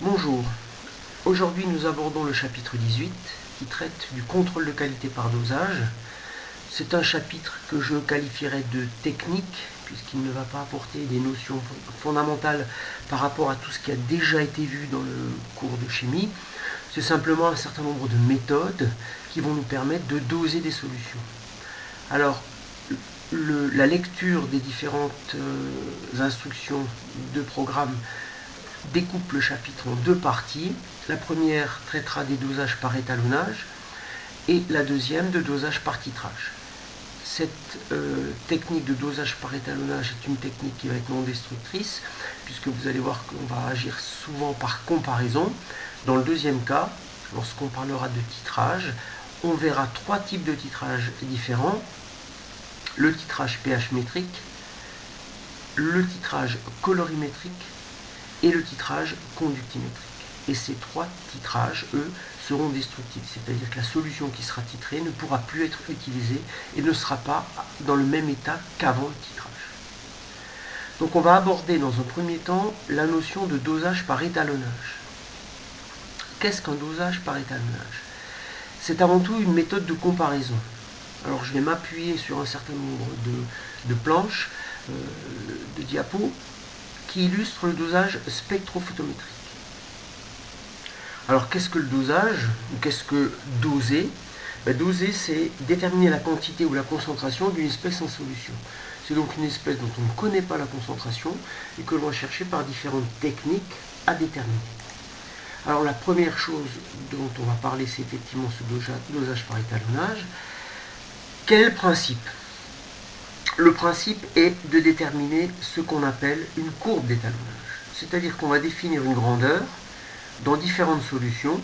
Bonjour, aujourd'hui nous abordons le chapitre 18 qui traite du contrôle de qualité par dosage. C'est un chapitre que je qualifierais de technique puisqu'il ne va pas apporter des notions fondamentales par rapport à tout ce qui a déjà été vu dans le cours de chimie. C'est simplement un certain nombre de méthodes qui vont nous permettre de doser des solutions. Alors, la lecture des différentes instructions de programme découpe le chapitre en deux parties. La première traitera des dosages par étalonnage et la deuxième de dosage par titrage. Cette technique de dosage par étalonnage est une technique qui va être non destructrice puisque vous allez voir qu'on va agir souvent par comparaison. Dans le deuxième cas, lorsqu'on parlera de titrage, on verra trois types de titrage différents. Le titrage pH métrique, le titrage colorimétrique et le titrage conductimétrique. Et ces trois titrages, eux, seront destructifs, c'est-à-dire que la solution qui sera titrée ne pourra plus être utilisée et ne sera pas dans le même état qu'avant le titrage. Donc on va aborder dans un premier temps la notion de dosage par étalonnage. Qu'est-ce qu'un dosage par étalonnage? C'est avant tout une méthode de comparaison. Alors je vais m'appuyer sur un certain nombre de planches, de diapos, qui illustrent le dosage spectrophotométrique. Alors qu'est-ce que le dosage? Ou qu'est-ce que doser? Doser, c'est déterminer la quantité ou la concentration d'une espèce en solution. C'est donc une espèce dont on ne connaît pas la concentration et que l'on va chercher par différentes techniques à déterminer. Alors la première chose dont on va parler, c'est effectivement ce dosage par étalonnage. Quel est le principe? Le principe est de déterminer ce qu'on appelle une courbe d'étalonnage. C'est-à-dire qu'on va définir une grandeur dans différentes solutions.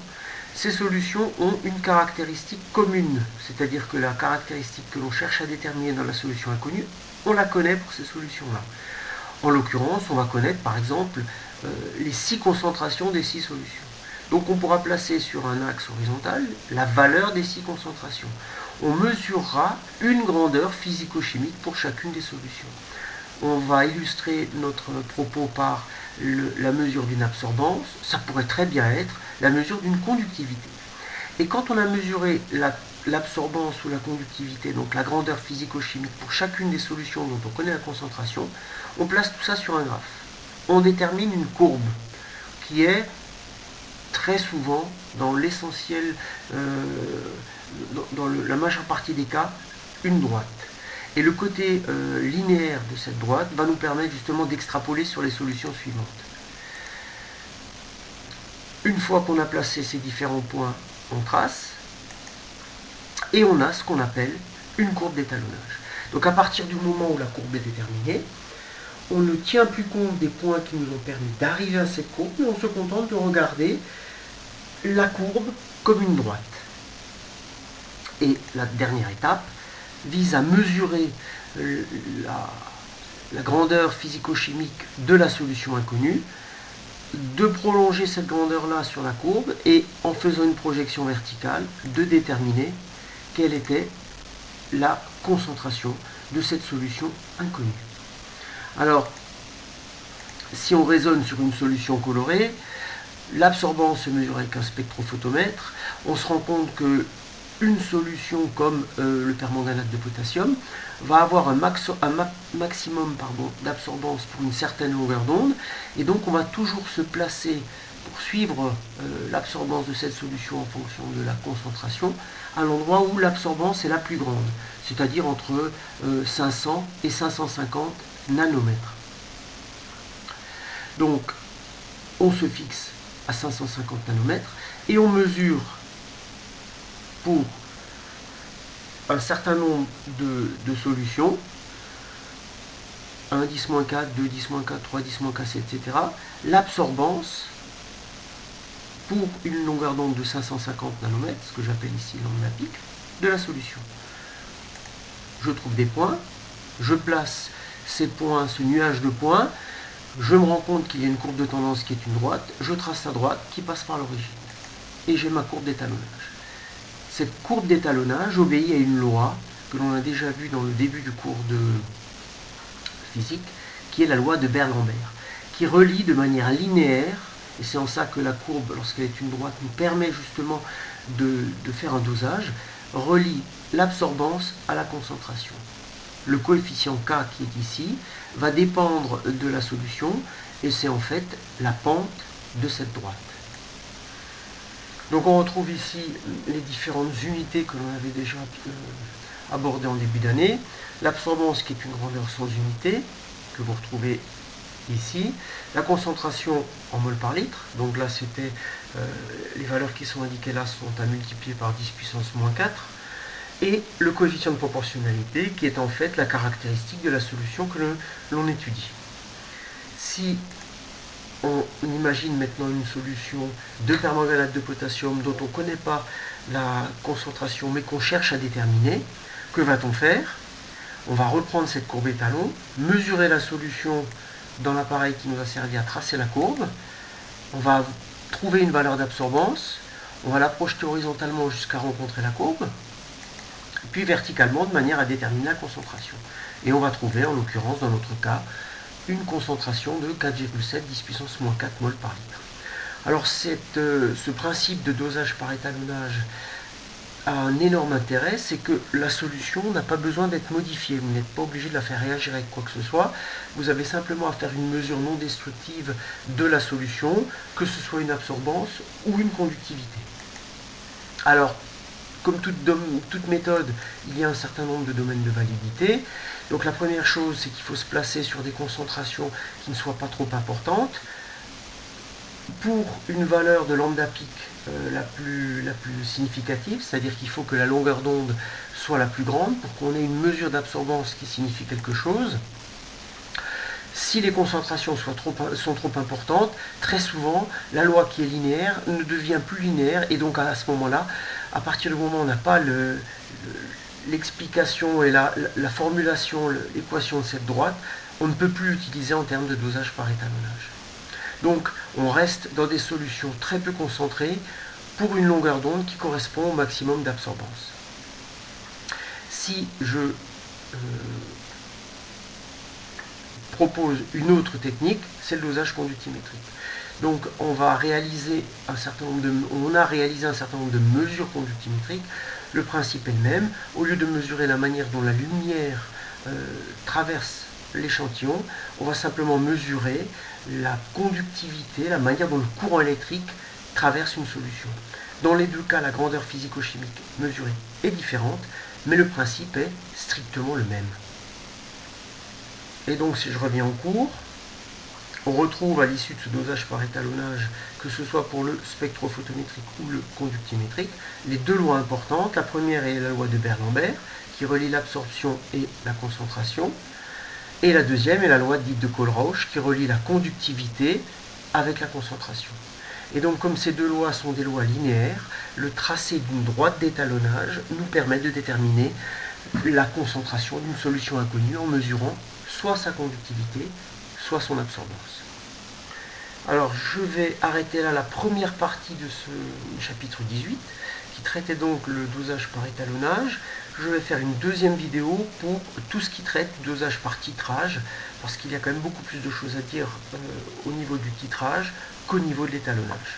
Ces solutions ont une caractéristique commune, c'est-à-dire que la caractéristique que l'on cherche à déterminer dans la solution inconnue, on la connaît pour ces solutions-là. En l'occurrence, on va connaître par exemple les 6 concentrations des 6 solutions. Donc on pourra placer sur un axe horizontal la valeur des 6 concentrations. On mesurera une grandeur physico-chimique pour chacune des solutions. On va illustrer notre propos par la mesure d'une absorbance. Ça pourrait très bien être la mesure d'une conductivité. Et quand on a mesuré l'absorbance ou la conductivité, donc la grandeur physico-chimique pour chacune des solutions dont on connaît la concentration, on place tout ça sur un graphe. On détermine une courbe qui est très souvent, dans l'essentiel, dans la majeure partie des cas, une droite. Et le côté linéaire de cette droite va nous permettre justement d'extrapoler sur les solutions suivantes. Une fois qu'on a placé ces différents points, on trace, et on a ce qu'on appelle une courbe d'étalonnage. Donc à partir du moment où la courbe est déterminée, on ne tient plus compte des points qui nous ont permis d'arriver à cette courbe, mais on se contente de regarder la courbe comme une droite. Et la dernière étape vise à mesurer la grandeur physico-chimique de la solution inconnue, de prolonger cette grandeur-là sur la courbe et en faisant une projection verticale, de déterminer quelle était la concentration de cette solution inconnue. Alors, si on raisonne sur une solution colorée, l'absorbance se mesure avec un spectrophotomètre. On se rend compte que une solution comme le permanganate de potassium va avoir un maximum d'absorbance pour une certaine longueur d'onde, et donc on va toujours se placer pour suivre l'absorbance de cette solution en fonction de la concentration à l'endroit où l'absorbance est la plus grande, c'est-à-dire entre 500 et 550 nanomètres. Donc on se fixe à 550 nanomètres et on mesure pour un certain nombre de solutions, 1 10-4, 2 10-4, 3 10-4, etc., l'absorbance pour une longueur d'onde de 550 nanomètres, ce que j'appelle ici l'onde à pic, de la solution. Je trouve des points, je place ces points, ce nuage de points, je me rends compte qu'il y a une courbe de tendance qui est une droite, je trace la droite qui passe par l'origine. Et j'ai ma courbe d'étalonnage. Cette courbe d'étalonnage obéit à une loi que l'on a déjà vue dans le début du cours de physique, qui est la loi de Beer-Lambert, qui relie de manière linéaire et c'est en ça que la courbe, lorsqu'elle est une droite, nous permet justement de faire un dosage, relie l'absorbance à la concentration. Le coefficient K qui est ici va dépendre de la solution, et c'est en fait la pente de cette droite. Donc on retrouve ici les différentes unités que l'on avait déjà abordées en début d'année. L'absorbance qui est une grandeur sans unité, que vous retrouvez ici. La concentration en mol par litre, donc là c'était les valeurs qui sont indiquées là sont à multiplier par 10 puissance moins 4. Et le coefficient de proportionnalité qui est en fait la caractéristique de la solution que l'on étudie. Si on imagine maintenant une solution de permanganate de potassium dont on ne connaît pas la concentration mais qu'on cherche à déterminer, que va-t-on faire? On va reprendre cette courbe étalon, mesurer la solution dans l'appareil qui nous a servi à tracer la courbe, on va trouver une valeur d'absorbance, on va la projeter horizontalement jusqu'à rencontrer la courbe, puis verticalement de manière à déterminer la concentration. Et on va trouver, en l'occurrence dans notre cas, une concentration de 4,7 10 puissance moins 4 mol par litre. Alors ce principe de dosage par étalonnage a un énorme intérêt, c'est que la solution n'a pas besoin d'être modifiée, vous n'êtes pas obligé de la faire réagir avec quoi que ce soit, vous avez simplement à faire une mesure non destructive de la solution, que ce soit une absorbance ou une conductivité. Alors, comme toute méthode, il y a un certain nombre de domaines de validité. Donc la première chose, c'est qu'il faut se placer sur des concentrations qui ne soient pas trop importantes. Pour une valeur de lambda pic la plus significative, c'est-à-dire qu'il faut que la longueur d'onde soit la plus grande pour qu'on ait une mesure d'absorbance qui signifie quelque chose. Si les concentrations sont trop importantes, très souvent, la loi qui est linéaire ne devient plus linéaire, et donc à ce moment-là, à partir du moment où on n'a pas l'explication et la formulation, l'équation de cette droite, on ne peut plus l'utiliser en termes de dosage par étalonnage. Donc on reste dans des solutions très peu concentrées pour une longueur d'onde qui correspond au maximum d'absorbance. Si je propose une autre technique, c'est le dosage conductimétrique. Donc on a réalisé un certain nombre de mesures conductimétriques. Le principe est le même. Au lieu de mesurer la manière dont la lumière traverse l'échantillon, on va simplement mesurer la conductivité, la manière dont le courant électrique traverse une solution. Dans les deux cas, la grandeur physico-chimique mesurée est différente, mais le principe est strictement le même. Et donc si je reviens en cours, on retrouve à l'issue de ce dosage par étalonnage, que ce soit pour le spectrophotométrique ou le conductimétrique, les deux lois importantes. La première est la loi de Beer-Lambert, qui relie l'absorption et la concentration. Et la deuxième est la loi dite de Kohlrausch, qui relie la conductivité avec la concentration. Et donc comme ces deux lois sont des lois linéaires, le tracé d'une droite d'étalonnage nous permet de déterminer la concentration d'une solution inconnue en mesurant soit sa conductivité, soit son absorbance. Alors je vais arrêter là la première partie de ce chapitre 18, qui traitait donc le dosage par étalonnage. Je vais faire une deuxième vidéo pour tout ce qui traite du dosage par titrage, parce qu'il y a quand même beaucoup plus de choses à dire au niveau du titrage qu'au niveau de l'étalonnage.